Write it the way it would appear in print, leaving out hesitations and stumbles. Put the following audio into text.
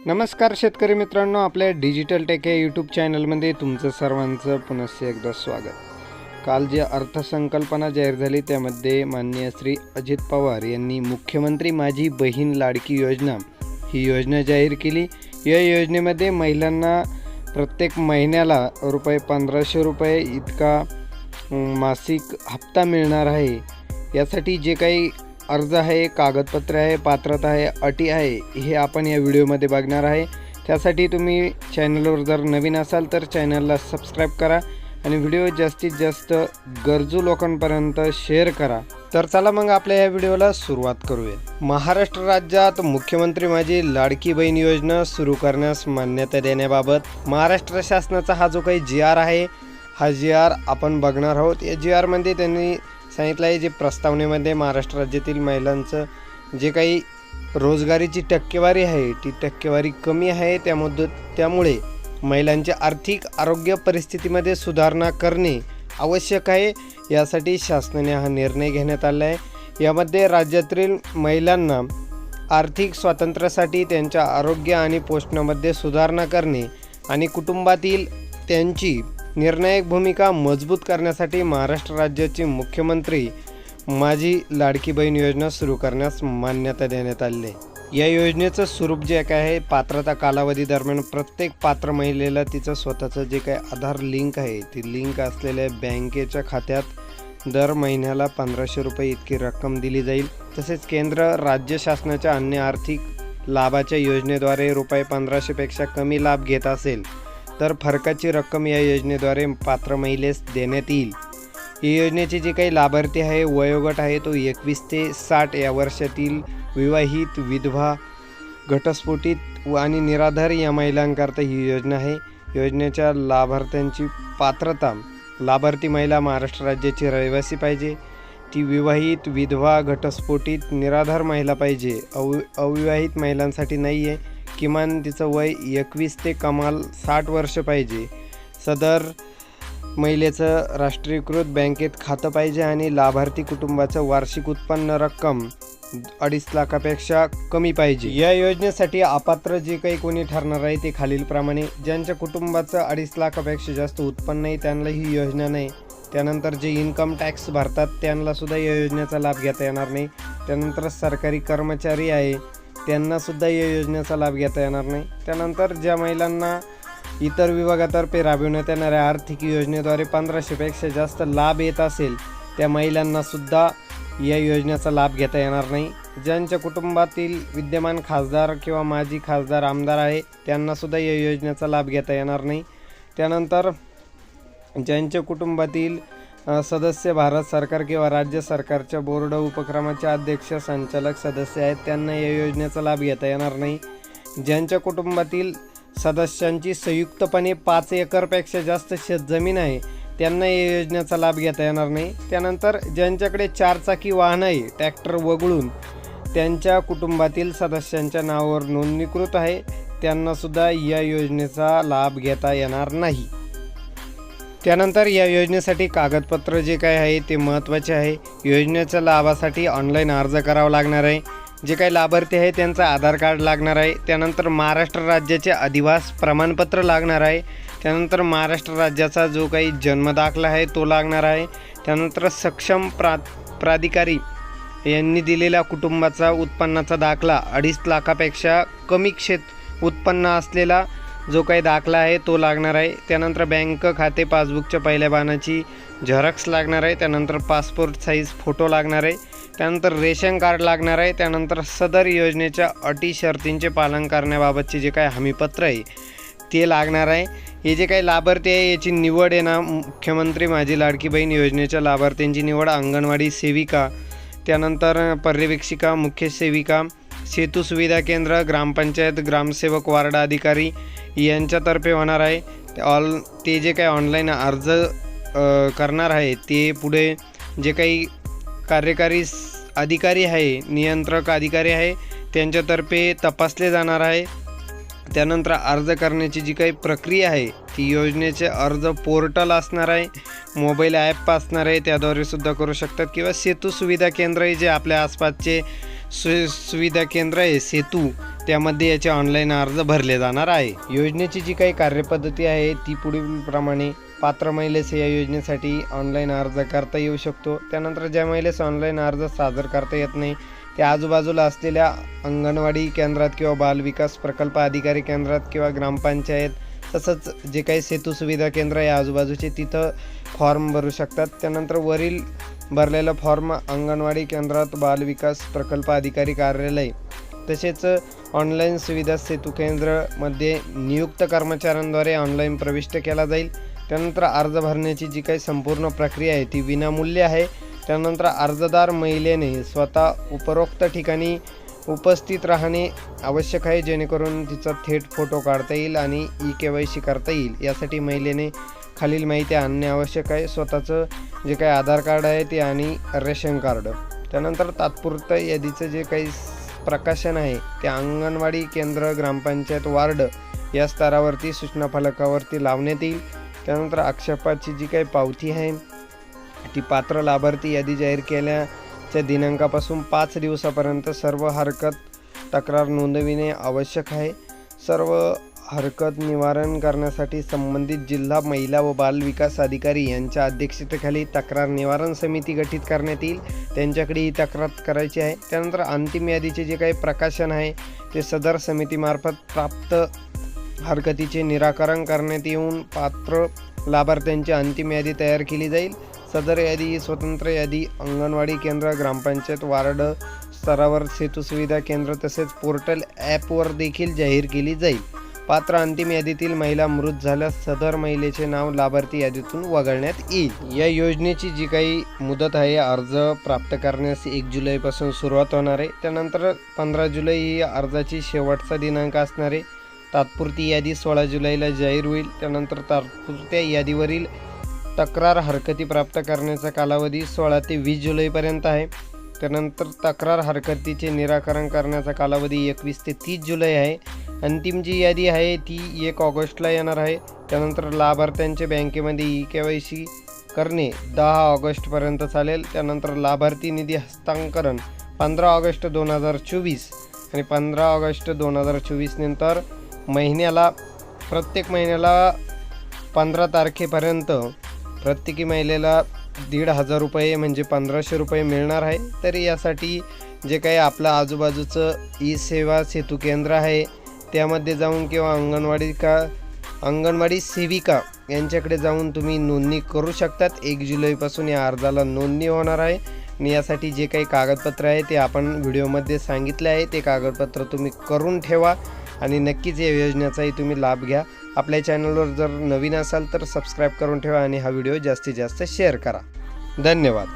नमस्कार शेतकरी मित्रांनो, आपल्या डिजिटल टेक या यूट्यूब चॅनलमध्ये तुमचं सर्वांचं पुनश्च एकदा स्वागत। काल जी अर्थसंकल्पना जाहीर झाली त्यामध्ये माननीय श्री अजित पवार यांनी मुख्यमंत्री माझी बहीण लाडकी योजना ही योजना जाहीर केली। या योजनेमध्ये महिलांना प्रत्येक महिन्याला ₹1500 इतका मासिक हप्ता मिळणार आहे। यासाठी जे काही अर्ज आहे, कागदपत्र आहे, पात्रता आहे, अटी आहे, हे आपण या व्हिडिओमध्ये बघणार आहे। त्यासाठी तुम्ही चॅनलवर जर नवीन असाल तर चॅनलला सबस्क्राईब करा आणि व्हिडिओ जास्तीत जास्त गरजू लोकांपर्यंत शेअर करा। तर चला मग आपल्या या व्हिडिओला सुरुवात करूया। महाराष्ट्र राज्यात मुख्यमंत्री माझी लाडकी बहीण योजना सुरू करण्यास मान्यता देण्याबाबत महाराष्ट्र शासनाचा हा जो काही GR आहे, हा GR आपण बघणार आहोत। या GR मध्ये त्यांनी सांगितलं आहे, जे प्रस्तावनेमध्ये महाराष्ट्र राज्यातील महिलांचं जे काही रोजगारीची टक्केवारी आहे ती टक्केवारी कमी आहे। त्यामुळे महिलांच्या आर्थिक आरोग्य परिस्थितीमध्ये सुधारणा करणे आवश्यक आहे। यासाठी शासनाने हा निर्णय घेण्यात आला आहे। यामध्ये राज्यातील महिलांना आर्थिक स्वातंत्र्यासाठी त्यांच्या आरोग्य आणि पोषणामध्ये सुधारणा करणे आणि कुटुंबातील त्यांची निर्णायक भूमिका मजबूत करण्यासाठी महाराष्ट्र राज्याचे मुख्यमंत्री माझी लाडकी बहीण योजना सुरू करण्यास मान्यता देण्यात आली आहे। या योजनेचं स्वरूप जे काय आहे, पात्रता कालावधी दरम्यान प्रत्येक पात्र महिलेला तिचं स्वतःचं जे काही आधार लिंक आहे ती लिंक असलेल्या बँकेच्या खात्यात दर महिन्याला ₹1500 इतकी रक्कम दिली जाईल। तसेच केंद्र राज्य शासनाच्या अन्य आर्थिक लाभाच्या योजनेद्वारे ₹1500 पेक्षा कमी लाभ घेत असेल तर फरकाची रक्कम या योजनेद्वारे पात्र महिलेस देण्यात येईल। या योजनेचे जे काही लाभार्थी आहे, वयोगट आहे तो 21 ते 60 या वर्षातील विवाहित, विधवा, घटस्फोटित आणि निराधार या महिलांकरता ही योजना आहे। योजनेच्या लाभार्थ्यांची पात्रता: लाभार्थी महिला महाराष्ट्र राज्याची रहिवासी पाहिजे, ती विवाहित, विधवा, घटस्फोटित, निराधार महिला पाहिजे, अविवाहित महिलांसाठी नाही आहे। किमान तिचं वय 21 ते कमाल 60 वर्ष पाहिजे। सदर महिलेचं राष्ट्रीयकृत बँकेत खातं पाहिजे आणि लाभार्थी कुटुंबाचं वार्षिक उत्पन्न रक्कम 2.5 लाखापेक्षा कमी पाहिजे। या योजनेसाठी अपात्र जे काही कोणी ठरणार आहे ते खालीलप्रमाणे: ज्यांच्या कुटुंबाचं 2.5 लाखापेक्षा जास्त उत्पन्न नाही त्यांना ही योजना नाही। त्यानंतर जे इन्कम टॅक्स भरतात त्यांना सुद्धा या योजनेचा लाभ घेता येणार नाही। त्यानंतर सरकारी कर्मचारी आहे त्यांना सुद्धा या योजनेचा लाभ घेता येणार नाही। त्यानंतर ज्या महिलांना इतर विभागातर्फे राबविण्यात येणाऱ्या आर्थिक योजनेद्वारे 1500 पेक्षा जास्त लाभ येत असेल त्या महिलांना सुद्धा या योजनेचा लाभ घेता येणार नाही। ज्यांच्या कुटुंबातील विद्यमान खासदार किंवा माजी खासदार, आमदार आहे त्यांना सुद्धा या योजनेचा लाभ घेता येणार नाही। त्यानंतर ज्यांच्या कुटुंबातील सदस्य भारत सरकार किंवा राज्य सरकारच्या बोर्ड उपक्रमाचे अध्यक्ष, संचालक, सदस्य आहेत त्यांना या योजनेचा लाभ घेता येणार नाही। ज्यांच्या कुटुंबातील सदस्यांची संयुक्तपणे 5 एकरपेक्षा जास्त शेतजमीन आहे त्यांना या योजनेचा लाभ घेता येणार नाही। त्यानंतर ज्यांच्याकडे 4 चाकी वाहन आहे, ट्रॅक्टर वगळून त्यांच्या कुटुंबातील सदस्यांच्या नावावर नोंदणीकृत आहे त्यांनासुद्धा या योजनेचा लाभ घेता येणार नाही। त्यानंतर या योजनेसाठी कागदपत्र जे काय आहे ते महत्त्वाचे आहे। योजनेच्या लाभासाठी ऑनलाईन अर्ज करावा लागणार आहे। जे काही लाभार्थी आहे त्यांचं आधार कार्ड लागणार आहे। त्यानंतर महाराष्ट्र राज्याचे अधिवास प्रमाणपत्र लागणार आहे। त्यानंतर महाराष्ट्र राज्याचा जो काही जन्मदाखला आहे तो लागणार आहे। त्यानंतर सक्षम प्राधिकारी यांनी दिलेला कुटुंबाचा उत्पन्नाचा दाखला, 2.5 लाखापेक्षा कमी उत्पन्न असलेला जो काही दाखला आहे तो लागणार आहे। त्यानंतर बँक खाते पासबुकच्या पहिल्या पानाची झेरॉक्स लागणार आहे। त्यानंतर पासपोर्ट साईज फोटो लागणार आहे। त्यानंतर रेशन कार्ड लागणार आहे। त्यानंतर सदर योजनेच्या अटी शर्तींचे पालन करण्याबाबतचे जे काही हमीपत्र आहे ते लागणार आहे। हे जे काही लाभार्थी आहे याची निवड आहे ना, मुख्यमंत्री माझी लाडकी बहीण योजनेच्या लाभार्थ्यांची निवड अंगणवाडी सेविका, त्यानंतर पर्यवेक्षिका, मुख्य सेविका, सेतू सुविधा केंद्र, ग्रामपंचायत, ग्रामसेवक, वार्ड अधिकारी यांच्यातर्फे होणार आहे। ते जे काही ऑनलाईन अर्ज करणार आहे ते पुढे जे काही कार्यकारी अधिकारी आहे, नियंत्रक अधिकारी आहे त्यांच्यातर्फे तपासले जाणार आहे। त्यानंतर अर्ज करण्याची जी काही प्रक्रिया आहे ती योजनेचे अर्ज पोर्टल असणार आहे, मोबाईल ॲप असणार आहे, त्याद्वारे सुद्धा करू शकतात किंवा सेतू सुविधा केंद्र आहे जे आपल्या आसपासचे सुविधा केंद्र आहे सेतू त्यामध्ये याचे ऑनलाईन अर्ज भरले जाणार आहे। योजनेची जी काही कार्यपद्धती आहे ती पुढीलप्रमाणे पात्र महिलेस या योजनेसाठी ऑनलाईन अर्ज करता येऊ शकतो। त्यानंतर ज्या महिलेस ऑनलाईन अर्ज सादर करता येत नाही त्या आजूबाजूला असलेल्या अंगणवाडी केंद्रात किंवा बालविकास प्रकल्प अधिकारी केंद्रात किंवा ग्रामपंचायत तसंच जे काही सेतू सुविधा केंद्र आहे आजूबाजूचे तिथं फॉर्म भरू शकतात। त्यानंतर वरील भरलेला फॉर्म अंगणवाडी केंद्रात बालविकास प्रकल्प अधिकारी कार्यालय तसेच ऑनलाईन सुविधा सेतू केंद्रामध्ये नियुक्त कर्मचाऱ्यांद्वारे ऑनलाईन प्रविष्ट केला जाईल। त्यानंतर अर्ज भरण्याची जी काही संपूर्ण प्रक्रिया आहे ती विनामूल्य आहे। त्यानंतर अर्जदार महिलेने स्वतः उपरोक्त ठिकाणी उपस्थित राहणे आवश्यक आहे जेणेकरून तिचा थेट फोटो काढता येईल आणि KYC करता येईल। यासाठी महिलेने खालील माहिती आणणे आवश्यक आहे। स्वतःचं जे काही आधार कार्ड आहे ते आणि रेशन कार्ड। त्यानंतर तात्पुरतं यादीचं जे काही प्रकाशन आहे ते अंगणवाडी केंद्र ग्रामपंचायत वार्ड या स्तरावरती सूचना फलकावरती लावण्यात येईल। त्यानंतर आक्षेपाची जी काही पावती आहे ती पात्र लाभार्थी यादी जाहीर केल्याच्या दिनांकापासून 5 दिवसापर्यंत सर्व हरकत तक्रार नोंदविणे आवश्यक आहे। सर्व हरकत निवारण करण्यासाठी संबंधित जिल्हा महिला व बाल विकास अधिकारी यांच्या अध्यक्षतेखाली तक्रार निवारण समिती गठीत करण्यात येईल। त्यांच्याकडे ही तक्रार करायची आहे। त्यानंतर अंतिम यादीचे जे काही प्रकाशन आहे ते सदर समितीमार्फत प्राप्त हरकतीचे निराकरण करण्यात येऊन पात्र लाभार्थ्यांची अंतिम यादी तयार केली जाईल। सदर यादी ही स्वतंत्र यादी अंगणवाडी केंद्र ग्रामपंचायत वार्ड स्तरावर सेतू सुविधा केंद्र तसेच पोर्टल ॲपवर देखील जाहीर केली जाईल। पात्र अंतिम यादीतील महिला मृत झाल्यास सदर महिलेचे नाव लाभार्थी यादीतून वगळण्यात येईल। या योजनेची जी काही मुदत आहे अर्ज प्राप्त करण्यास 1 जुलैपासून सुरुवात होणार आहे। त्यानंतर 15 जुलै ही अर्जाची शेवटचा दिनांक असणार आहे। तात्पुरती यादी 16 जुलैला जाहीर होईल। त्यानंतर तात्पुरत्या यादीवरील तक्रार हरकती प्राप्त करण्याचा कालावधी 16 ते 20 जुलैपर्यंत आहे। त्यानंतर तक्रार हरकतीचे निराकरण करण्याचा कालावधी 21 ते 30 जुलै आहे। अंतिम जी यादी आहे ती 1 ऑगस्टला येणार आहे। त्यानंतर लाभार्थ्यांच्या बँकेमध्ये KYC करणे 10 ऑगस्टपर्यंत चालेल। त्यानंतर लाभार्थी निधी हस्तांतरण 15 ऑगस्ट 2024 आणि 15 ऑगस्ट 2024 नंतर प्रत्येक महिन्याला 15 तारखेपर्यंत प्रत्येकी महिलेला 1,500 रुपये म्हणजे 1,500 रुपये मिळणार आहे। तर यासाठी जे काही आपलं आजूबाजूचं सेवा सेतू केंद्र आहे त्यामध्ये जाऊन किंवा अंगणवाडी सेविका यांच्याकडे जाऊन तुम्ही नोंदणी करू शकतात। 1 जुलैपासून या अर्जाला नोंदणी होणार आहे आणि यासाठी जे काही कागदपत्र आहे ते आपण व्हिडिओमध्ये सांगितले आहे। ते कागदपत्र तुम्ही करून ठेवा आणि नक्कीच या योजनेचाही तुम्ही लाभ घ्या। आपल्या चॅनलवर जर नवीन असाल तर सबस्क्राईब करून ठेवा आणि हा व्हिडिओ जास्तीत जास्त शेअर करा। धन्यवाद।